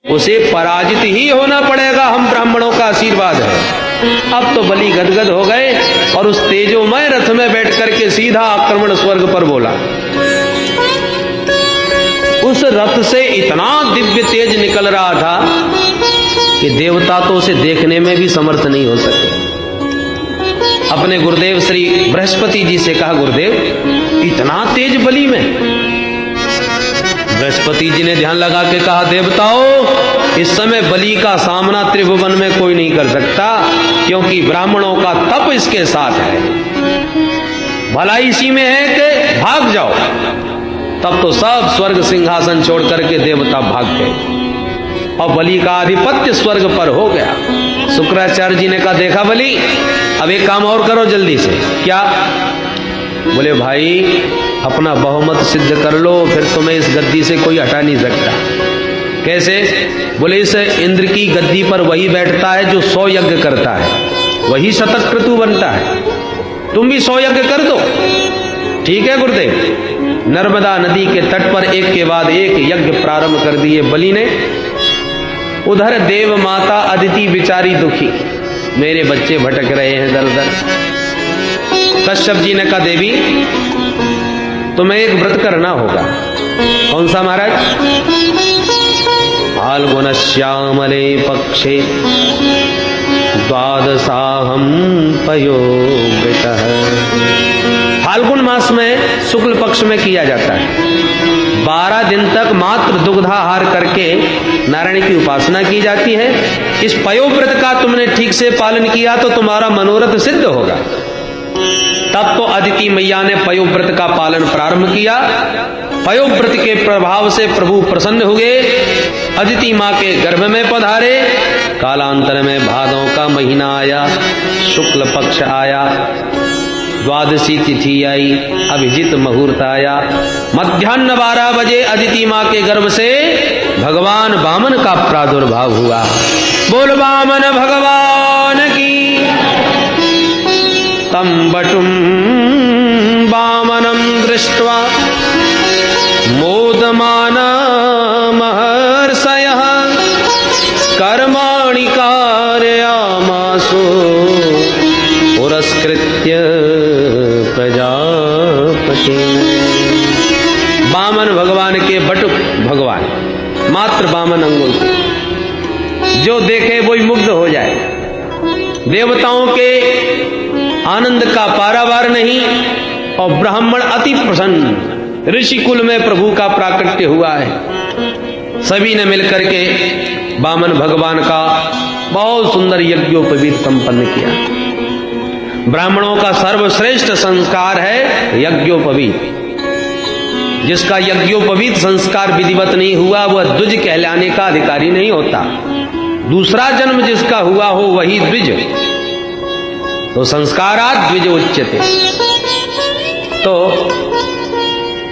उसे पराजित ही होना पड़ेगा, हम ब्राह्मणों का आशीर्वाद है। अब तो बलि गदगद हो गए और उस तेजोमय रथ में बैठ करके सीधा आक्रमण स्वर्ग पर बोला। उस रथ से इतना दिव्य तेज निकल रहा था कि देवता तो उसे देखने में भी समर्थ नहीं हो सके। अपने गुरुदेव श्री बृहस्पति जी से कहा, गुरुदेव इतना तेज बलि में? बृहस्पति जी ने ध्यान लगा के कहा, देवताओं इस समय बलि का सामना त्रिभुवन में कोई नहीं कर सकता, क्योंकि ब्राह्मणों का तप इसके साथ है। भला इसी में है कि भाग जाओ। तब तो सब स्वर्ग सिंहासन छोड़ करके देवता भाग गए और बलि का आधिपत्य स्वर्ग पर हो गया। शुक्राचार्य जी ने कहा, देखा बलि, अब एक काम और करो जल्दी से। क्या? बोले भाई अपना बहुमत सिद्ध कर लो, फिर तुम्हें इस गद्दी से कोई हटा नहीं सकता। कैसे? बोले इस इंद्र की गद्दी पर वही बैठता है जो 100 यज्ञ करता है, वही शतक्रतु बनता है। तुम भी 100 यज्ञ कर दो। ठीक है गुरुदेव। नर्मदा नदी के तट पर एक के बाद एक यज्ञ प्रारंभ कर दिए बलि ने। उधर देव माता अदिति बिचारी दुखी, मेरे बच्चे भटक रहे हैं दर दर। कश्यप जी ने कहा, देवी तुम्हें एक व्रत करना होगा। कौन सा महाराज? फाल्गुन श्यामले पक्षे द्वादशाहम पयोवृतः। फाल्गुन मास में शुक्ल पक्ष में किया जाता है। 12 दिन तक मात्र दुग्धाहार करके नारायण की उपासना की जाती है। इस पयोव्रत का तुमने ठीक से पालन किया तो तुम्हारा मनोरथ सिद्ध होगा। तब तो अदिति मैया ने पयोव्रत का पालन प्रारंभ किया। पयोव्रत के प्रभाव से प्रभु प्रसन्न हुए, अदिति मां के गर्भ में पधारे। कालांतर में भादों का महीना आया, शुक्ल पक्ष आया, द्वादशी तिथि आई, अभिजित मुहूर्त आया। मध्याह्न 12 बजे अदिति मां के गर्भ से भगवान वामन का प्रादुर्भाव हुआ। बोल वामन भगवान की। तम बटुम वामनम दृष्ट्वा मोदमाना महर्षयः कर्माणि कारयामासु पुरस्कृत्य प्रजापति। वामन भगवान के बटुक भगवान, मात्र वामन अंगुल, जो देखे वही मुग्ध हो जाए। देवताओं के आनंद का पारावार नहीं और ब्राह्मण अति प्रसन्न। ऋषि कुल में प्रभु का प्राकट्य हुआ है। सभी ने मिलकर के वामन भगवान का बहुत सुंदर यज्ञोपवीत संपन्न किया। ब्राह्मणों का सर्वश्रेष्ठ संस्कार है यज्ञोपवीत। जिसका यज्ञोपवीत संस्कार विधिवत नहीं हुआ वह द्विज कहलाने का अधिकारी नहीं होता। दूसरा जन्म जिसका हुआ हो वही द्विज। तो संस्कारात् द्विज उच्यते। तो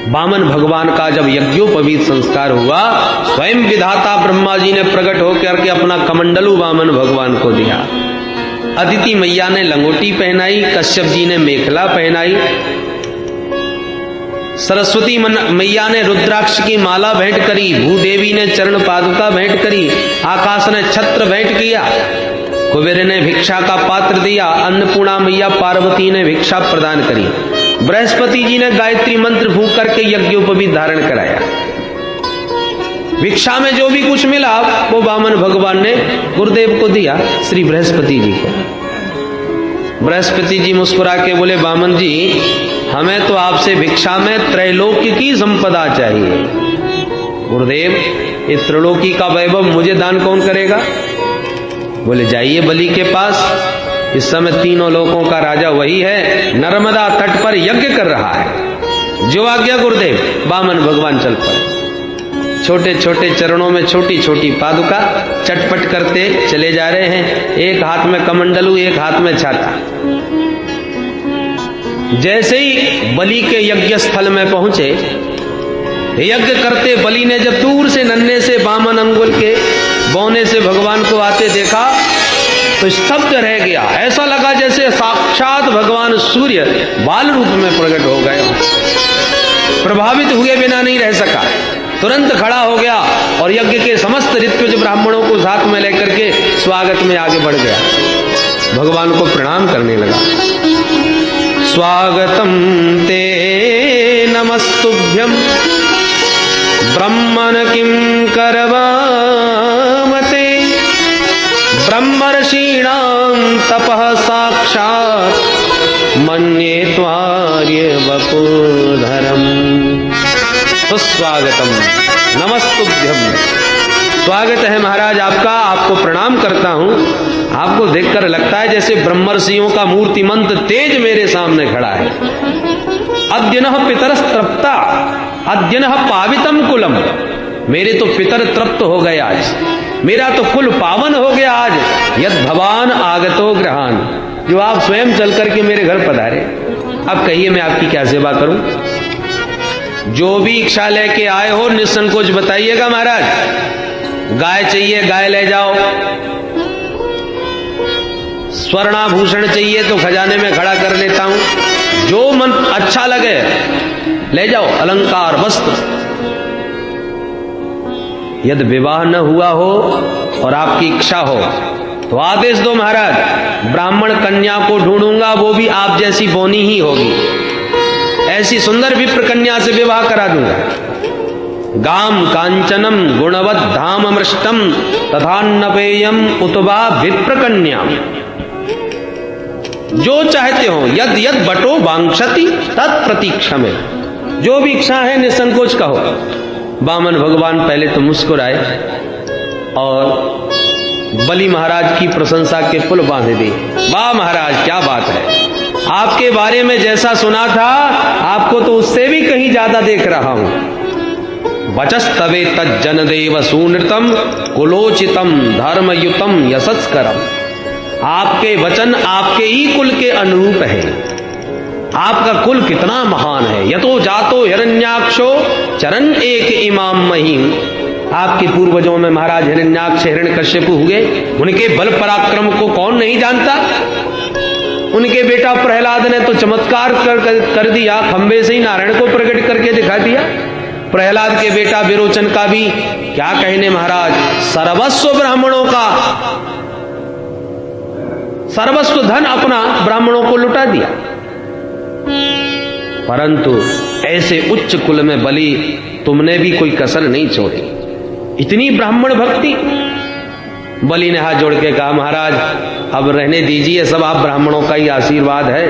वामन भगवान का जब यज्ञोपवीत संस्कार हुआ, स्वयं विधाता ब्रह्मा जी ने प्रकट होकर के अपना कमंडलू वामन भगवान को दिया। अदिति मैया ने लंगोटी पहनाई, कश्यप जी ने मेखला पहनाई, सरस्वती मैया ने रुद्राक्ष की माला भेंट करी, भूदेवी ने चरण पादुका भेंट करी, आकाश ने छत्र भेंट किया, कुबेर ने भिक्षा का पात्र दिया, अन्नपूर्णा मैया पार्वती ने भिक्षा प्रदान करी, बृहस्पति जी ने गायत्री मंत्र फूंक करके यज्ञोपवीत धारण कराया। भिक्षा में जो भी कुछ मिला वो वामन भगवान ने गुरुदेव को दिया, श्री बृहस्पति जी को। बृहस्पति जी मुस्कुरा के बोले, वामन जी हमें तो आपसे भिक्षा में त्रैलोक्य की संपदा चाहिए। गुरुदेव ये त्रिलोकी का वैभव मुझे दान कौन करेगा? बोले जाइए बलि के पास, इस समय तीनों लोकों का राजा वही है, नर्मदा तट पर यज्ञ कर रहा है। जो आज्ञा गुरुदेव। वामन भगवान चल पड़े। छोटे छोटे चरणों में छोटी छोटी पादुका चटपट करते चले जा रहे हैं। एक हाथ में कमंडलू, एक हाथ में छाता। जैसे ही बलि के यज्ञ स्थल में पहुंचे, यज्ञ करते बलि ने जब दूर से नन्हे से वामन अंगुल के बौने से भगवान को आते देखा तो स्तब्ध रह गया। ऐसा लगा जैसे साक्षात भगवान सूर्य बाल रूप में प्रकट हो गए। प्रभावित हुए बिना नहीं रह सका, तुरंत खड़ा हो गया और यज्ञ के समस्त ऋत्विज ब्राह्मणों को साथ में लेकर के स्वागत में आगे बढ़ गया, भगवान को प्रणाम करने लगा। स्वागतम ते नमस्तुभ्यं ब्रह्मण किं करवामते ब्रह्मर्षीणां तपः साक्षात् मन्ये त्वार्य वपुधरम्। सुस्वागतम नमस्तुभ्यम, स्वागत है महाराज आपका, आपको प्रणाम करता हूं। आपको देखकर लगता है जैसे ब्रह्मर्षियों का मूर्तिमंत तेज मेरे सामने खड़ा है। अद्यनः पितरस्तृप्ता अद्यनः पावितम कुलम, मेरे तो पितर तृप्त हो गए आज, मेरा तो कुल पावन हो गया आज। यद भवान आगतो ग्रहान, जो आप स्वयं चल करके मेरे घर पधारे। अब कहिए मैं आपकी क्या सेवा करूं? जो भी इच्छा लेके आए हो निसंकोच बताइएगा महाराज। गाय चाहिए गाय ले जाओ, स्वर्णाभूषण चाहिए तो खजाने में खड़ा कर लेता हूं, जो मन अच्छा लगे ले जाओ, अलंकार वस्त्र। यदि विवाह न हुआ हो और आपकी इच्छा हो तो आदेश दो महाराज, ब्राह्मण कन्या को ढूंढूंगा, वो भी आप जैसी बोनी ही होगी, ऐसी सुंदर विप्र कन्या से विवाह करा दूंगा। गाम कांचनम गुणवत धाम अमृष्टम तथान्नपेयम उतवा विप्र कन्या, जो चाहते हो यद यद बटो वांक्षति तत्प्रतीक्षा में, जो भी इच्छा है निसंकोच कहो। वामन भगवान पहले तो मुस्कुराए और बलि महाराज की प्रशंसा के पुल बांधे दी। वाह महाराज क्या बात है, आपके बारे में जैसा सुना था आपको तो उससे भी कहीं ज्यादा देख रहा हूं। वचस्तवे तज्जनदेव सुनृतम कुलोचितम धर्मयुतम यशस्करम, आपके वचन आपके ही कुल के अनुरूप है। आपका कुल कितना महान है। यतो जातो हिरण्याक्षो चरण एक इमाम महिम, आपके पूर्वजों में महाराज हिरण्याक्ष हिरण्यकश्यप हुए, उनके बल पराक्रम को कौन नहीं जानता। उनके बेटा प्रहलाद ने तो चमत्कार कर दिया, खंबे से ही नारायण को प्रकट करके दिखा दिया। प्रहलाद के बेटा विरोचन का भी क्या कहने महाराज, सर्वस्व ब्राह्मणों का सर्वस्व धन अपना ब्राह्मणों को लुटा दिया। परंतु ऐसे उच्च कुल में बलि तुमने भी कोई कसर नहीं छोड़ी, इतनी ब्राह्मण भक्ति। बलि ने हाथ जोड़ के कहा महाराज अब रहने दीजिए, सब आप ब्राह्मणों का ही आशीर्वाद है,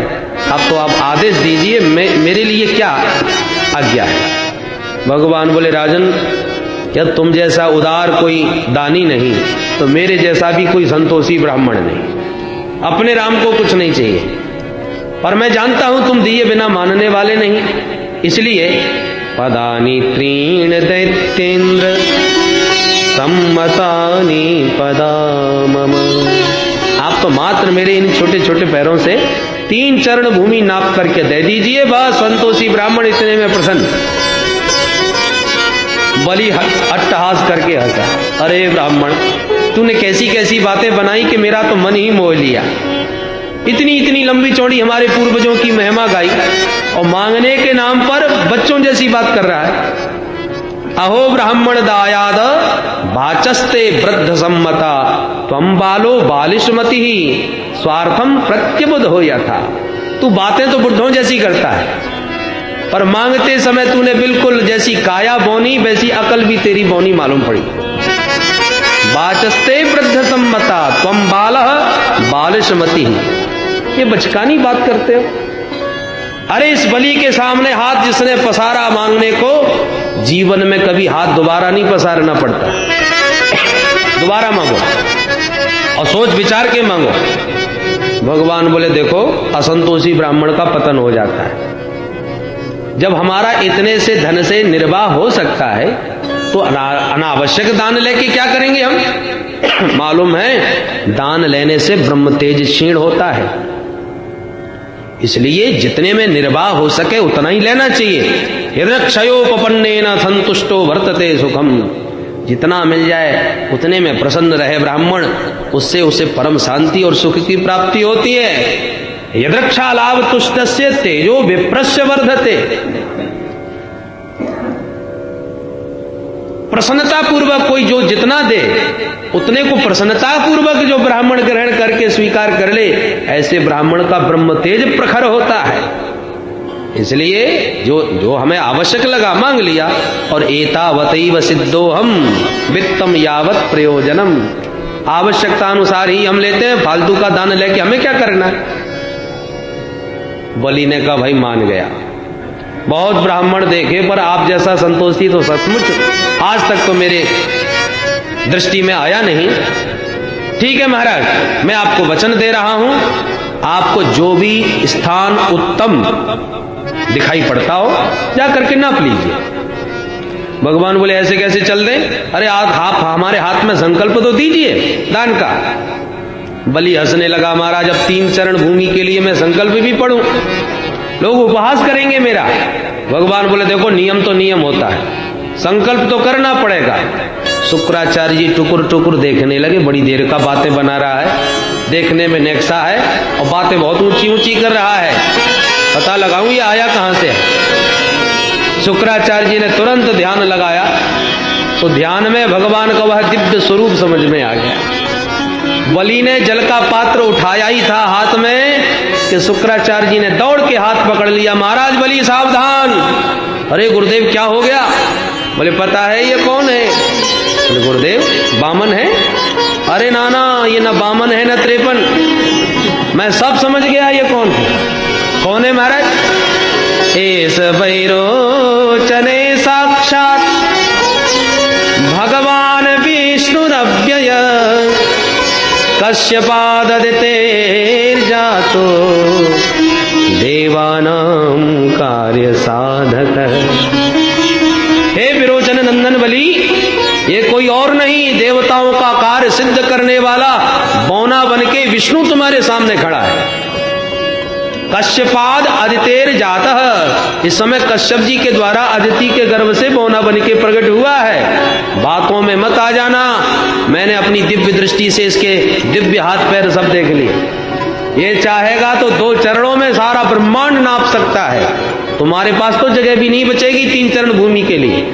अब तो आप आदेश दीजिए, मेरे लिए क्या आज्ञा है। भगवान बोले राजन, यदि तुम जैसा उदार कोई दानी नहीं तो मेरे जैसा भी कोई संतोषी ब्राह्मण नहीं। अपने राम को कुछ नहीं चाहिए, पर मैं जानता हूं तुम दिए बिना मानने वाले नहीं, इसलिए पदानी त्रीण दैत्येन्द्र सम्मतानि पदा मम, आप तो मात्र मेरे इन छोटे छोटे पैरों से 3 चरण भूमि नाप करके दे दीजिए, बस संतोषी ब्राह्मण इतने में प्रसन्न। बलि अट्टहास करके हंसा, अरे ब्राह्मण तूने कैसी कैसी बातें बनाई कि मेरा तो मन ही मोह लिया। इतनी इतनी लंबी चौड़ी हमारे पूर्वजों की महिमा गाई और मांगने के नाम पर बच्चों जैसी बात कर रहा है। अहो ब्राह्मण दायाद वाचस्ते वृद्ध सम्मता त्वं बालो बालिशमति ही स्वार्थम प्रत्यबुध हो यथा, तू बातें तो बुढ़ों जैसी करता है पर मांगते समय तूने बिल्कुल जैसी काया बोनी वैसी अकल भी तेरी बोनी मालूम पड़ी। वाचस्ते वृद्ध सम्मता त्वं बालः बालिशमति, ये बचकानी बात करते हो। अरे इस बलि के सामने हाथ जिसने पसारा मांगने को, जीवन में कभी हाथ दोबारा नहीं पसारना पड़ता। दोबारा मांगो और सोच विचार के मांगो। भगवान बोले देखो असंतोषी ब्राह्मण का पतन हो जाता है। जब हमारा इतने से धन से निर्वाह हो सकता है तो अनावश्यक दान लेके क्या करेंगे हम। मालूम है दान लेने से ब्रह्म तेज क्षीण होता है, इसलिए जितने में निर्वाह हो सके उतना ही लेना चाहिए। हिरण्यक्षयोपपन्नेन संतुष्टो वर्तते सुखम, जितना मिल जाए उतने में प्रसन्न रहे ब्राह्मण, उससे उसे परम शांति और सुख की प्राप्ति होती है। यदृक्षा लाभ तुष्टस्य तेजो विप्रस्य वर्धते। प्रसन्नता पूर्वक कोई जो जितना दे उतने को प्रसन्नता पूर्वक जो ब्राह्मण ग्रहण करके स्वीकार कर ले, ऐसे ब्राह्मण का ब्रह्म तेज प्रखर होता है। इसलिए जो हमें आवश्यक लगा मांग लिया। और एतावतैव सिद्धोहम वित्तम यावत प्रयोजनम, आवश्यकता अनुसार ही हम लेते हैं, फालतू का दान लेके हमें क्या करना है। बलि ने कहा भाई मान गया। बहुत ब्राह्मण देखे पर आप जैसा संतोषी तो सचमुच आज तक तो मेरे दृष्टि में आया नहीं। ठीक है महाराज, मैं आपको वचन दे रहा हूं, आपको जो भी स्थान उत्तम दिखाई पड़ता हो जा करके नाप लीजिए। भगवान बोले ऐसे कैसे चल दें, अरे आप हमारे हाथ में संकल्प तो दीजिए दान का। बलि हंसने लगा, महाराज अब 3 चरण भूमि के लिए मैं संकल्प भी पढ़ूं, लोग उपहास करेंगे मेरा। भगवान बोले देखो नियम तो नियम होता है, संकल्प तो करना पड़ेगा। शुक्राचार्य जी टुकुर टुकुर देखने लगे, बड़ी देर का बातें बना रहा है, देखने में नेक्सा है और बातें बहुत ऊंची ऊंची कर रहा है, पता लगाऊं ये आया कहां से है। शुक्राचार्य जी ने तुरंत ध्यान लगाया तो ध्यान में भगवान का वह दिव्य स्वरूप समझ में आ गया। बलि ने जल का पात्र उठाया ही था हाथ में कि शुक्राचार्य जी ने दौड़ के हाथ पकड़ लिया, महाराज बलि सावधान। अरे गुरुदेव क्या हो गया? बोले पता है ये कौन है? बोले गुरुदेव बामन है। अरे नाना ये न बामन है न त्रेपन, मैं सब समझ गया ये कौन है। कौन है महाराज? एस वैरोचने साक्षात भगवान विष्णुरव्यय कश्यपाददितेर्जातो देवानां कार्य साधक। हे विरोचन नंदन बलि, ये कोई और नहीं देवताओं का कार्य सिद्ध करने वाला बौना बन के विष्णु तुम्हारे सामने खड़ा है। कश्यपाद अदितेर जातः, इस समय कश्यप जी के द्वारा अदिति के गर्भ से बौना बन के प्रकट हुआ है। बातों में मत आ जाना, मैंने अपनी दिव्य दृष्टि से इसके दिव्य हाथ पैर सब देख लिए। ये चाहेगा तो 2 चरणों में सारा ब्रह्मांड नाप सकता है, तुम्हारे पास तो जगह भी नहीं बचेगी 3 चरण भूमि के लिए।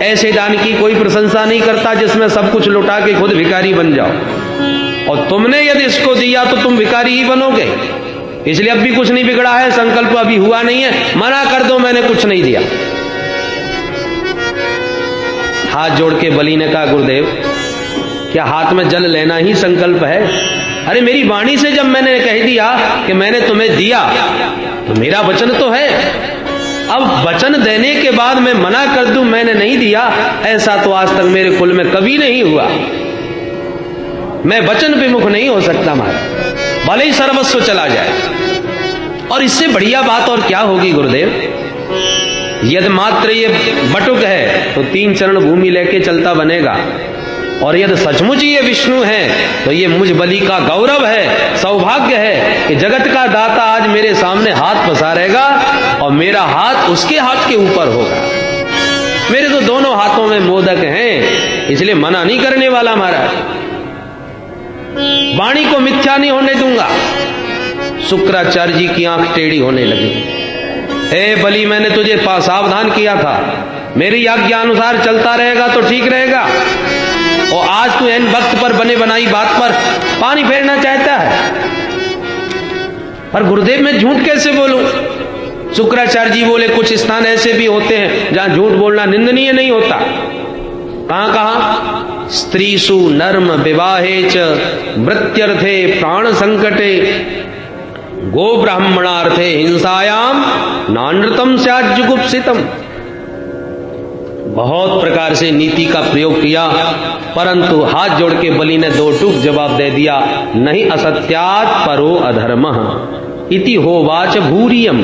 ऐसे दान की कोई प्रशंसा नहीं करता जिसमें सब कुछ लुटा के खुद भिखारी बन जाओ। और तुमने यदि इसको दिया तो तुम भिखारी ही बनोगे। इसलिए अब भी कुछ नहीं बिगड़ा है, संकल्प अभी हुआ नहीं है, मना कर दो मैंने कुछ नहीं दिया। हाथ जोड़ के बलि ने कहा गुरुदेव क्या हाथ में जल लेना ही संकल्प है? अरे मेरी वाणी से जब मैंने कह दिया कि मैंने तुम्हें दिया तो मेरा वचन तो है। अब वचन देने के बाद मैं मना कर दूं मैंने नहीं दिया, ऐसा तो आज तक मेरे कुल में कभी नहीं हुआ। मैं वचन विमुख नहीं हो सकता महाराज, भले ही सर्वस्व चला जाए। और इससे बढ़िया बात और क्या होगी गुरुदेव? यदि मात्र ये बटुक है तो 3 चरण भूमि लेके चलता बनेगा, और यदि सचमुच ये विष्णु है तो ये मुझ बलि का गौरव है, सौभाग्य है कि जगत का दाता आज मेरे सामने हाथ पसारेगा और मेरा हाथ उसके हाथ के ऊपर होगा। मेरे तो दोनों हाथों में मोदक हैं, इसलिए मना नहीं करने वाला महाराज, वाणी को मिथ्या नहीं होने दूंगा। शुक्राचार्य जी की आंख टेढ़ी होने लगी। हे बलि मैंने तुझे सावधान किया था, मेरी आज्ञा अनुसार चलता रहेगा तो ठीक रहेगा, और आज तू इन वक्त पर बने बनाई बात पर पानी फेरना चाहता है। पर गुरुदेव मैं झूठ कैसे बोलूं? शुक्राचार्य जी बोले कुछ स्थान ऐसे भी होते हैं जहां झूठ बोलना निंदनीय नहीं होता। कहां कहां? स्त्रीषु नर्म विवाहे च मृत्यर्थे प्राण संकटे गो ब्राह्मणार्थे हिंसायाम नानृतम स्याज्जुगुप्सितम। बहुत प्रकार से नीति का प्रयोग किया, परंतु हाथ जोड़ के बलि ने 2 टूक जवाब दे दिया, नहीं असत्यात् परो अधर्मः इति होवाच भूरियम।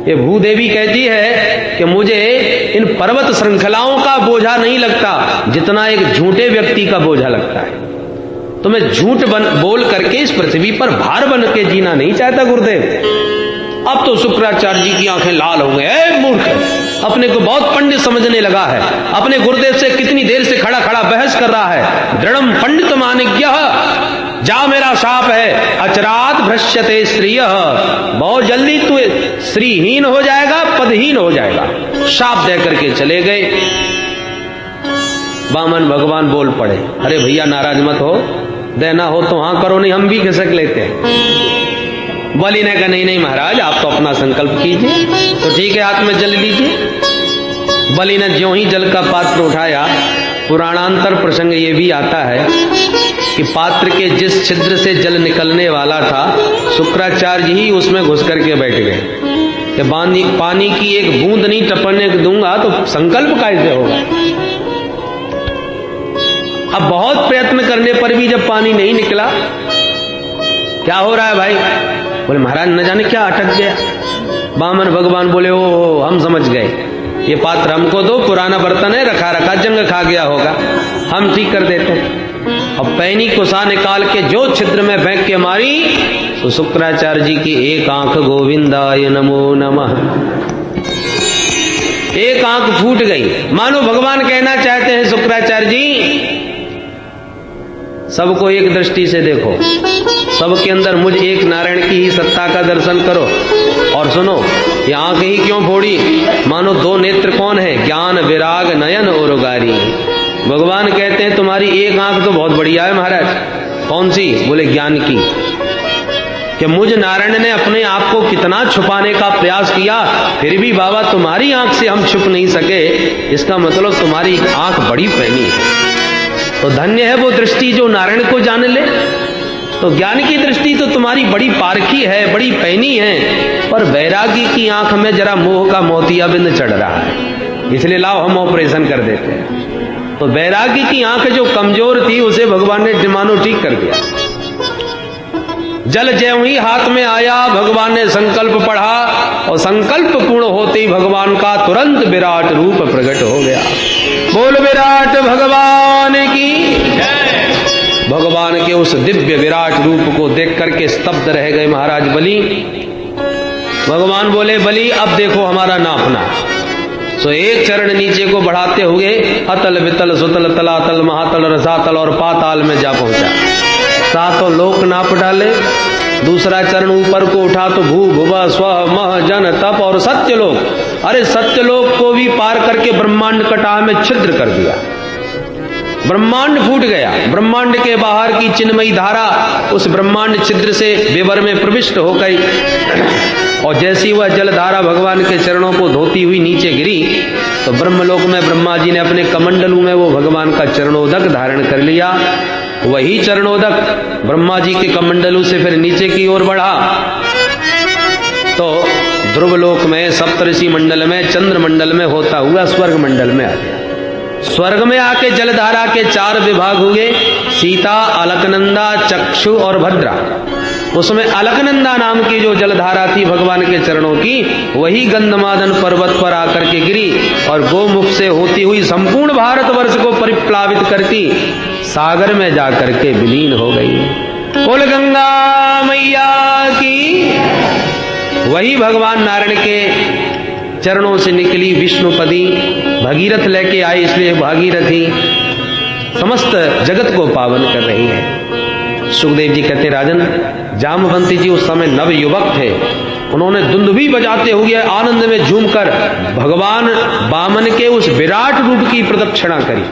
ये भूदेवी कहती है कि मुझे इन पर्वत श्रृंखलाओं का बोझा नहीं लगता जितना एक झूठे व्यक्ति का बोझा लगता है। तो मैं झूठ बोल करके इस पृथ्वी पर भार बन के जीना नहीं चाहता गुरुदेव। अब तो शुक्राचार्य जी की आंखें लाल हो गए। मूर्ख, अपने को बहुत पंडित समझने लगा है, अपने गुरुदेव से कितनी देर से खड़ा खड़ा बहस कर रहा है। दृढ़म पंडित मानिज्ञः, जा मेरा शाप है, अचरात भ्रश्यते स्त्रियः, बहुत जल्दी तू श्रीहीन हो जाएगा, पदहीन हो जाएगा। शाप दे करके चले गए। बामन भगवान बोल पड़े, अरे भैया नाराज मत हो, देना हो तो हाँ करो, नहीं हम भी खिसक लेते हैं। बलि ने कहा नहीं नहीं महाराज, आप तो अपना संकल्प कीजिए। तो ठीक है, हाथ में जल लीजिए। बलि ने ज्यों ही जल का पात्र उठाया, पुराणांतर प्रसंग ये भी आता है कि पात्र के जिस छिद्र से जल निकलने वाला था, शुक्राचार्य ही उसमें घुस करके बैठ गए कि पानी की एक बूंद नहीं टपकने दूंगा तो संकल्प कैसे होगा। अब बहुत प्रयत्न करने पर भी जब पानी नहीं निकला, क्या हो रहा है भाई? बोले महाराज न जाने क्या अटक गया। बामन भगवान बोले ओ हम समझ गए, ये पात्र हमको दो, पुराना बर्तन है, रखा रखा जंग खा गया होगा, हम ठीक कर देते हैं। और पैनी कुसा निकाल के जो छिद्र में फेंक के मारी तो शुक्राचार्य जी की एक आंख, गोविंदाय नमो नमः, एक आंख फूट गई। मानो भगवान कहना चाहते हैं शुक्राचार्य जी सबको एक दृष्टि से देखो, सबके अंदर मुझ एक नारायण की ही सत्ता का दर्शन करो। और सुनो, ये आंख ही क्यों फोड़ी? मानो दो नेत्र कौन है? ज्ञान विराग नयन और उगारी। भगवान कहते हैं तुम्हारी एक आंख तो बहुत बढ़िया है महाराज। कौन सी? बोले ज्ञान की। कि मुझ नारायण ने अपने आप को कितना छुपाने का प्रयास किया, फिर भी बाबा तुम्हारी आंख से हम छुप नहीं सके, इसका मतलब तुम्हारी आंख बड़ी पैनी है। तो धन्य है वो दृष्टि जो नारायण को जान ले। तो ज्ञान की दृष्टि तो तुम्हारी बड़ी पारखी है, बड़ी पैनी है, पर वैरागी की आंख में जरा मोह का मोतियाबिंद चढ़ रहा है, इसलिए लाओ हम ऑपरेशन कर देते हैं। तो वैरागी की आंख जो कमजोर थी उसे भगवान ने मानो ठीक कर दिया। जल ज्यों ही हाथ में आया, भगवान ने संकल्प पढ़ा और संकल्प पूर्ण होते ही भगवान का तुरंत विराट रूप प्रकट हो गया। बोल विराट भगवान की जय। भगवान के उस दिव्य विराट रूप को देख करके स्तब्ध रह गए महाराज बलि। भगवान बोले बलि अब देखो हमारा नापना। सो एक चरण नीचे को बढ़ाते हुए अतल वितल सुतल तलातल महातल रसातल और पाताल में जा पहुंचा। सातों लोक नाप डाले। दूसरा चरण ऊपर को उठा तो भू भुवा स्व मह जन तप और सत्यलोक। अरे सत्यलोक को भी पार करके ब्रह्मांड कटाह में छिद्र कर दिया। ब्रह्मांड फूट गया। ब्रह्मांड के बाहर की चिन्मयी धारा उस ब्रह्मांड छिद्र से विवर में प्रविष्ट हो गई और जैसी वह जलधारा भगवान के चरणों को धोती हुई नीचे गिरी तो ब्रह्मलोक में ब्रह्मा जी ने अपने कमंडलू में वो भगवान का चरणोदक धारण कर लिया। वही चरणोदक ब्रह्मा जी के कमंडलू से फिर नीचे की ओर बढ़ा तो ध्रुवलोक में, सप्तऋषि मंडल में, चंद्र मंडल में होता हुआ स्वर्ग मंडल में आ गया। स्वर्ग में आके जलधारा के 4 विभाग हुए, सीता, अलकनंदा, चक्षु और भद्रा। उसमें अलकनंदा नाम की जो जलधारा थी भगवान के चरणों की, वही गंधमादन पर्वत पर आकर के गिरी और गोमुख से होती हुई संपूर्ण भारतवर्ष को परिप्लावित करती सागर में जाकर के विलीन हो गई। बोल गंगा मैया की। वही भगवान नारायण के चरणों से निकली विष्णुपदी भगीरथ लेके आई, इसलिए भागीरथी समस्त जगत को पावन कर रही है। सुखदेव जी कहते राजन, जामवंती जी उस समय नव युवक थे। उन्होंने दुंदुभी बजाते हुए आनंद में झूमकर भगवान वामन के उस विराट रूप की प्रदक्षिणा करी।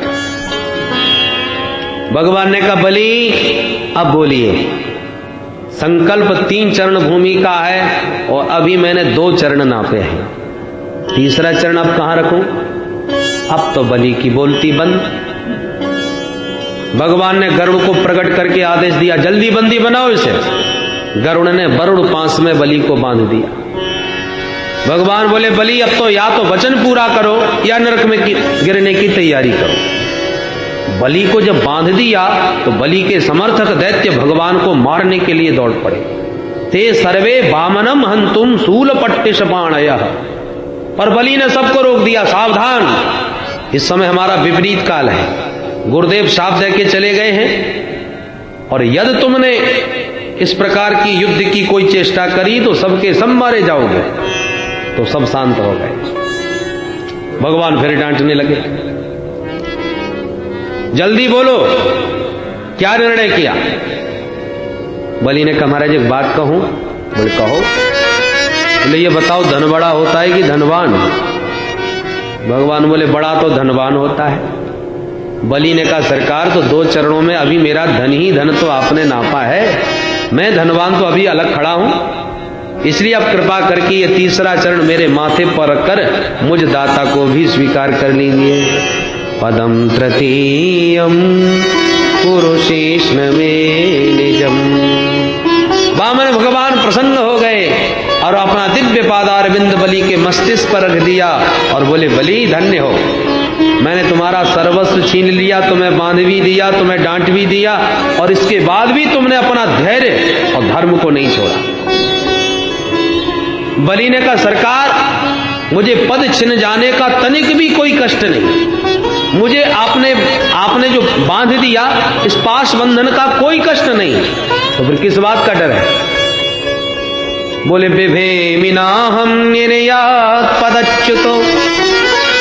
भगवान ने कहा बलि अब बोलिए, संकल्प 3 चरण भूमि का है और अभी मैंने 2 चरण नापे हैं, तीसरा चरण अब कहां रखूं? अब तो बलि की बोलती बंद। भगवान ने गरुड़ को प्रकट करके आदेश दिया जल्दी बंदी बनाओ इसे। गरुड़ ने वरुण पास में बलि को बांध दिया। भगवान बोले बलि अब तो या तो वचन पूरा करो या नरक में गिरने की तैयारी करो। बलि को जब बांध दिया तो बलि के समर्थक दैत्य भगवान को मारने के लिए दौड़ पड़े। ते सर्वे वामनम हंतुम शूल पट्टिश पाणयः। पर बलि ने सबको रोक दिया, सावधान, इस समय हमारा विपरीत काल है। गुरुदेव शाप दे के चले गए हैं और यदि तुमने इस प्रकार की युद्ध की कोई चेष्टा करी तो सबके सब मारे जाओगे। तो सब शांत हो गए। भगवान फिर डांटने लगे, जल्दी बोलो क्या निर्णय किया? बलि ने कहा महाराज एक बात कहूं? बोले कहो। बोले ये बताओ धन बड़ा होता है कि धनवान? भगवान बोले बड़ा तो धनवान होता है, बलि ने कहा सरकार तो 2 चरणों में अभी मेरा धन ही धन तो आपने नापा है, मैं धनवान तो अभी अलग खड़ा हूं, इसलिए अब कृपा करके ये 3रा चरण मेरे माथे पर कर मुझ दाता को भी स्वीकार कर लीजिए। पदम तृतीयम पुरुषेष्ण में निजम। वामन भगवान प्रसन्न हो गए और अपना दिव्य पादारविंद बलि के मस्तिष्क पर रख दिया और बोले बलि धन्य हो, मैंने तुम्हारा सर्वस्व छीन लिया, तुम्हें बांध भी दिया, तुम्हें डांट भी दिया और इसके बाद भी तुमने अपना धैर्य और धर्म को नहीं छोड़ा। बलि ने कहा सरकार मुझे पद छिन जाने का तनिक भी कोई कष्ट नहीं, मुझे आपने जो बांध दिया इस पाश बंधन का कोई कष्ट नहीं, तो फिर किस बात का डर है? बोले बिभेमिनाहं निर्यात पदच्युतो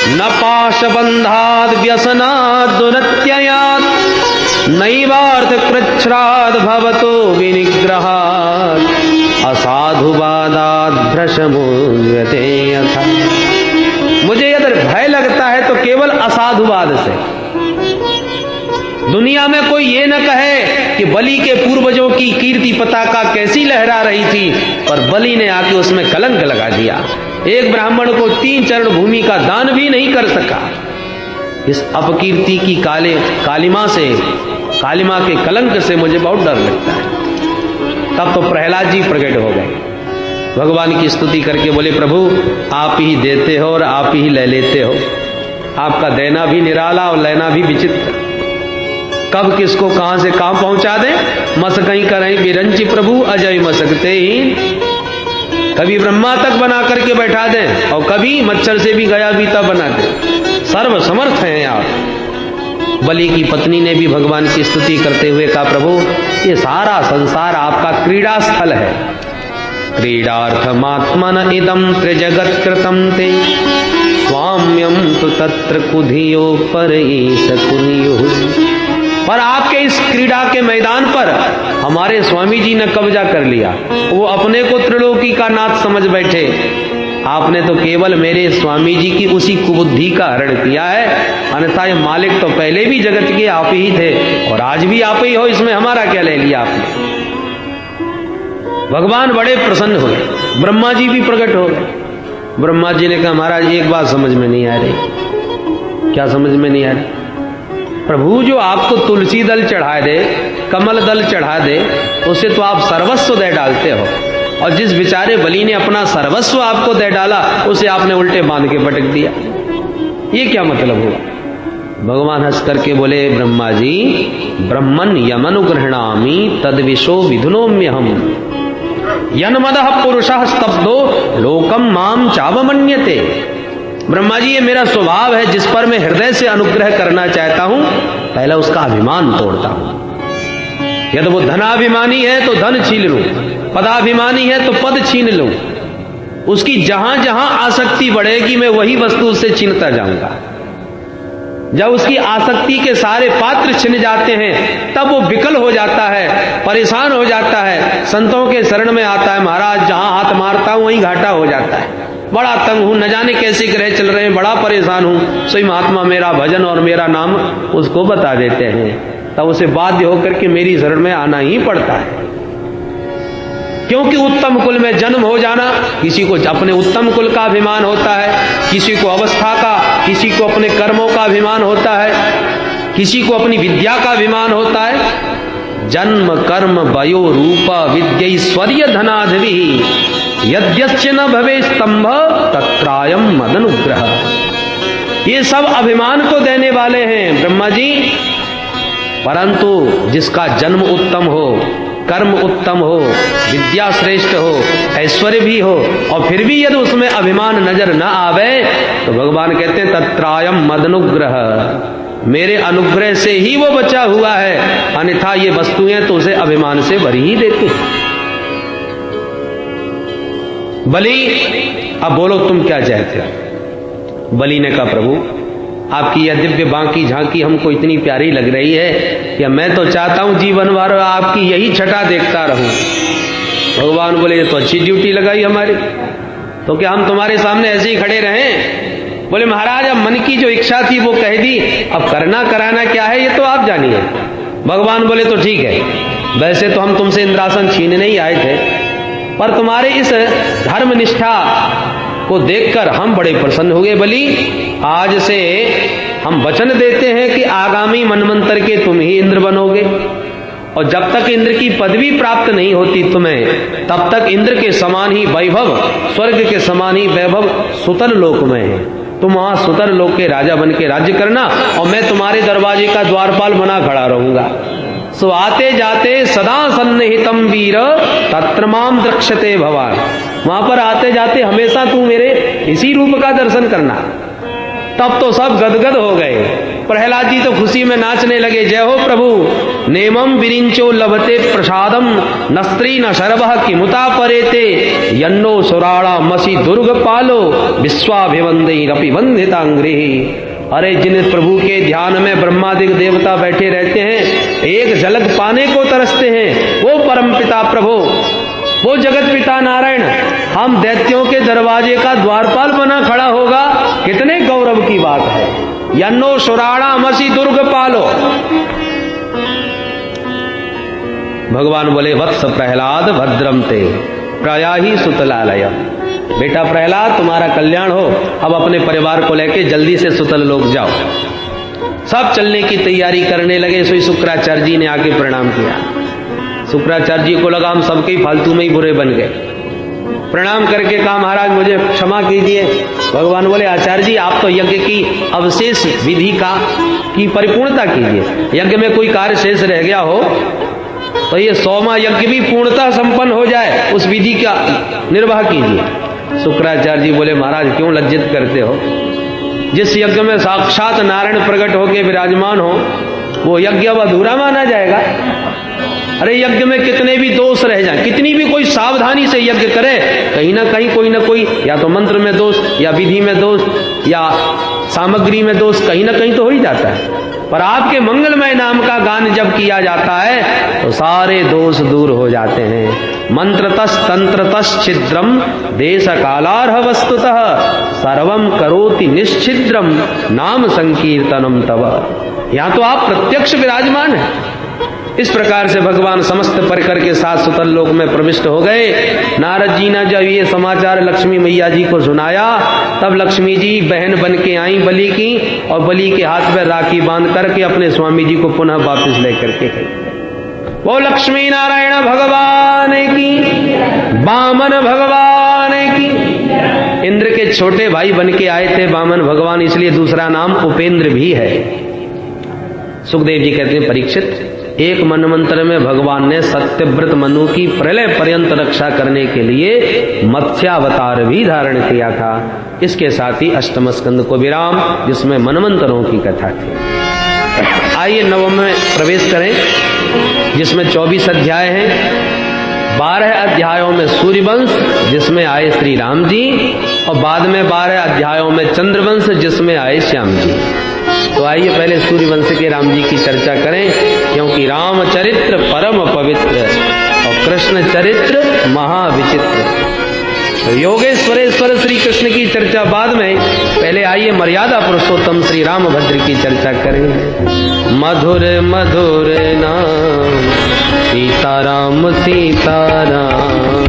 न पाश बंधाद व्यसनाद दुरत्ययात नैवार्थ कृच्छ्राद भवतो विनिग्रहात् असाधुवादाद भ्रशमुच्यते यथा। मुझे यदि भय लगता है तो केवल असाधुवाद से। दुनिया में कोई ये न कहे कि बलि के पूर्वजों की कीर्ति पताका कैसी लहरा रही थी, पर बलि ने आके उसमें कलंक लगा दिया। एक ब्राह्मण को 3 चरण भूमि का दान भी नहीं कर सका। इस अपकीर्ति की कालिमा के कलंक से मुझे बहुत डर लगता है। तब तो प्रहलाद जी प्रकट हो गए, भगवान की स्तुति करके बोले प्रभु आप ही देते हो और आप ही ले लेते हो, आपका देना भी निराला और लेना भी विचित्र, कब किसको कहां से कहां पहुंचा दे। मस कहीं करें बिरंची प्रभु अजय मसकते ही, कभी ब्रह्मा तक बना करके बैठा दें और कभी मच्छर से भी गया बीता बना दें, सर्व समर्थ हैं आप। बलि की पत्नी ने भी भगवान की स्तुति करते हुए कहा प्रभु ये सारा संसार आपका क्रीड़ा स्थल है, क्रीडार्थमात्मन इदं त्रिजगत् कृतं ते स्वाम्यं तु तत्र कुधियो परईश कुर्युः। पर आपके इस क्रीड़ा के मैदान पर हमारे स्वामी जी ने कब्जा कर लिया, वो अपने को त्रिलोकी का नाथ समझ बैठे, आपने तो केवल मेरे स्वामी जी की उसी कुबुद्धि का हरण किया है, अन्यथा ये मालिक तो पहले भी जगत के आप ही थे और आज भी आप ही हो, इसमें हमारा क्या ले लिया आपने। भगवान बड़े प्रसन्न हुए, ब्रह्मा जी भी प्रकट हो गए। ब्रह्मा जी ने कहा महाराज एक बात समझ में नहीं आ रही। क्या समझ में नहीं आ रही? प्रभु जो आपको तुलसी दल चढ़ा दे, कमल दल चढ़ा दे, उसे तो आप सर्वस्व दे डालते हो, और जिस बेचारे बलि ने अपना सर्वस्व आपको दे डाला उसे आपने उल्टे बांध के पटक दिया, ये क्या मतलब हुआ? भगवान हंस करके बोले ब्रह्मा जी ब्रह्मन यमनुगृह्णामि तद्विशो विधुनोम्यहम् यन्मदः पुरुषः स्तब्धो लोकम माम चावमन्यते। ब्रह्मा जी ये मेरा स्वभाव है, जिस पर मैं हृदय से अनुग्रह करना चाहता हूं पहले उसका अभिमान तोड़ता हूं। यदि वो धनाभिमानी है तो धन छीन लूं, पदाभिमानी है तो पद छीन लूं, उसकी जहां जहां आसक्ति बढ़ेगी मैं वही वस्तु उससे छीनता जाऊंगा। जब उसकी आसक्ति के सारे पात्र छिन जाते हैं तब वो विकल हो जाता है, परेशान हो जाता है, संतों के शरण में आता है, महाराज जहां हाथ मारता हूं वहीं घाटा हो जाता है, बड़ा तंग हूं, न जाने कैसे ग्रह चल रहे हैं, बड़ा परेशान हूं। सही महात्मा मेरा भजन और मेरा नाम उसको बता देते हैं, तब उसे बाध्य होकर के मेरी शरण में आना ही पड़ता है। क्योंकि उत्तम कुल में जन्म हो जाना, किसी को अपने उत्तम कुल का अभिमान होता है, किसी को अवस्था का, किसी को अपने कर्मों का अभिमान होता है, किसी को अपनी विद्या का अभिमान होता है। जन्म कर्म वयो रूप विद्यैश्वर्य धनाधि यद्यस्य न भवे स्तंभ तत्रायम मदनुग्रह। ये सब अभिमान को देने वाले हैं ब्रह्मा जी, परंतु जिसका जन्म उत्तम हो, कर्म उत्तम हो, विद्या श्रेष्ठ हो, ऐश्वर्य भी हो, और फिर भी यदि उसमें अभिमान नजर न आवे तो भगवान कहते हैं तत्रायम मदनुग्रह, मेरे अनुग्रह से ही वो बचा हुआ है, अन्यथा ये वस्तुएं तो उसे अभिमान से भरी ही देती। बलि अब बोलो तुम क्या चाहते हो? बलि ने कहा प्रभु आपकी यह दिव्य बांकी झांकी हमको इतनी प्यारी लग रही है या मैं तो चाहता हूं जीवन भर आपकी यही छटा देखता रहूं। भगवान बोले तो अच्छी ड्यूटी लगाई हमारी, तो क्या हम तुम्हारे सामने ऐसे ही खड़े रहें? बोले महाराज अब मन की जो इच्छा थी वो कह दी, अब करना कराना क्या है ये तो आप जानिए। भगवान बोले तो ठीक है, वैसे तो हम तुमसे इंद्रासन छीनने ही आए थे, पर तुम्हारे इस धर्म निष्ठा को देखकर हम बड़े प्रसन्न हुए। बलि आज से हम वचन देते हैं कि आगामी मनवंतर के तुम ही इंद्र बनोगे, और जब तक इंद्र की पदवी प्राप्त नहीं होती तुम्हें, तब तक इंद्र के समान ही वैभव, स्वर्ग के समान ही वैभव सुतर लोक में है। तुम वहां सुतर लोक के राजा बन के राज्य करना, और मैं तुम्हारे दरवाजे का द्वारपाल बना खड़ा रहूंगा। सो आते जाते सदा सन्निहितम वीर तत्र माम द्रक्ष्यते भवान। वहां पर आते जाते हमेशा तू मेरे इसी रूप का दर्शन करना। तब तो सब गदगद हो गए। प्रहलाद जी तो खुशी में नाचने लगे, जय हो प्रभु। नेमम विरिंचो लभते प्रसादम न स्त्री न शरभः किमुता परेते यन्नो सुराणा मसी दुर्ग पालो विश्वाभिवंदे वंदितांग्री। अरे जिन प्रभु के ध्यान में ब्रह्मादिक देवता बैठे रहते हैं, एक झलक पाने को तरसते हैं, वो परमपिता प्रभु, वो जगत पिता नारायण हम दैत्यों के दरवाजे का द्वारपाल बना खड़ा होगा, कितने गौरव की बात है। यन्नो सुराणा मसी दुर्ग पालो। भगवान बोले वत्स प्रहलाद भद्रम ते प्रयाहि सुतलालय। बेटा प्रहलाद तुम्हारा कल्याण हो, अब अपने परिवार को लेके जल्दी से सुतल लोक जाओ। सब चलने की तैयारी करने लगे। सो शुक्राचार्य जी ने आके प्रणाम किया। शुक्राचार्य जी को लगा हम सबके ही फालतू में ही बुरे बन गए। प्रणाम करके कहा महाराज मुझे क्षमा कीजिए। भगवान बोले आचार्य जी आप तो यज्ञ की अवशेष विधि की परिपूर्णता कीजिए। यज्ञ में कोई कार्य शेष रह गया हो तो ये 100वां यज्ञ भी पूर्णतः संपन्न हो जाए, उस विधि का निर्वाह कीजिए। शुक्राचार्य जी बोले महाराज क्यों लज्जित करते हो, जिस यज्ञ में साक्षात नारायण प्रकट होकर विराजमान हो वो यज्ञ अब अधूरा माना जाएगा। अरे यज्ञ में कितने भी दोष रह जाए, कितनी भी कोई सावधानी से यज्ञ करे, कहीं ना कहीं कोई ना कोई या तो मंत्र में दोष या विधि में दोष या सामग्री में दोष कहीं ना कहीं तो हो ही जाता है। पर आपके मंगलमय नाम का गान जब किया जाता है तो सारे दोष दूर हो जाते हैं। मंत्रतस् तंत्रतस् छिद्रम देश कालार्ह वस्तुतः सर्वम करोति निश्छिद्रम नाम संकीर्तनम तव। यहाँ तो आप प्रत्यक्ष विराजमान हैं। इस प्रकार से भगवान समस्त परिकर के साथ सुतल लोक में प्रविष्ट हो गए। नारद जी ने जब ये समाचार लक्ष्मी मैया जी को सुनाया, तब लक्ष्मी जी बहन बन के आई बलि की, और बलि के हाथ में राखी बांध करके अपने स्वामी जी को पुनः वापस लेकर के गई। वो लक्ष्मी नारायण भगवान की, वामन भगवान की। इंद्र के छोटे भाई बन के आए थे वामन भगवान, इसलिए दूसरा नाम उपेंद्र भी है। सुखदेव जी कहते हैं परीक्षित, एक मनवंतर में भगवान ने सत्यव्रत मनु की प्रलय पर्यंत रक्षा करने के लिए मत्स्यावतार भी धारण किया था। इसके साथ ही अष्टम स्कंद को विराम, जिसमें मनवंतरों की कथा थी। आइए नवम में प्रवेश करें, जिसमें 24 अध्याय हैं। 12 अध्यायों में सूर्यवंश, जिसमें आए श्री राम जी, और बाद में 12 अध्यायों में चंद्रवंश, जिसमें आए श्याम जी। तो आइए पहले सूर्यवंश के राम जी की चर्चा करें, क्योंकि राम चरित्र परम पवित्र और कृष्ण चरित्र महाविचित्र। योगेश्वरेश्वर श्री कृष्ण की चर्चा बाद में, पहले आइए मर्यादा पुरुषोत्तम श्री रामभद्र की चर्चा करेंगे। मधुर मधुर नाम सीताराम सीताराम,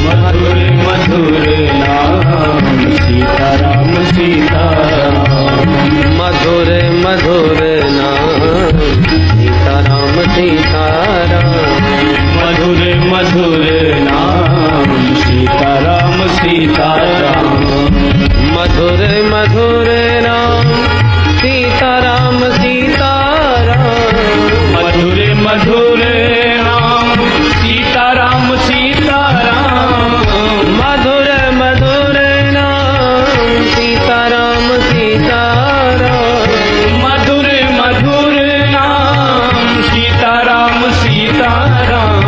मधुर मधुर नाम सीताराम सीताराम, मधुर मधुर नाम सीताराम सीताराम, मधुर मधुर नाम सीताराम सीताराम, मधुर मधुर नाम सीताराम सीताराम, मधुर मधुर नाम सीताराम सीताराम, मधुर मधुर नाम सीताराम सीताराम, मधुर मधुर नाम सीताराम सीताराम,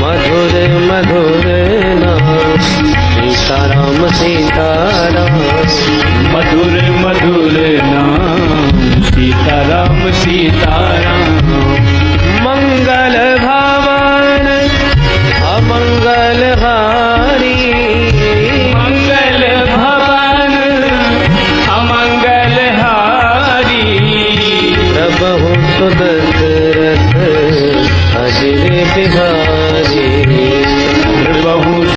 मधुर मधुर नाम सीताराम सीताराम, मधुर मधुर नाम सीताराम सीताराम, मंगल भवन अमंगल हारी, मंगल भवन बिहारी।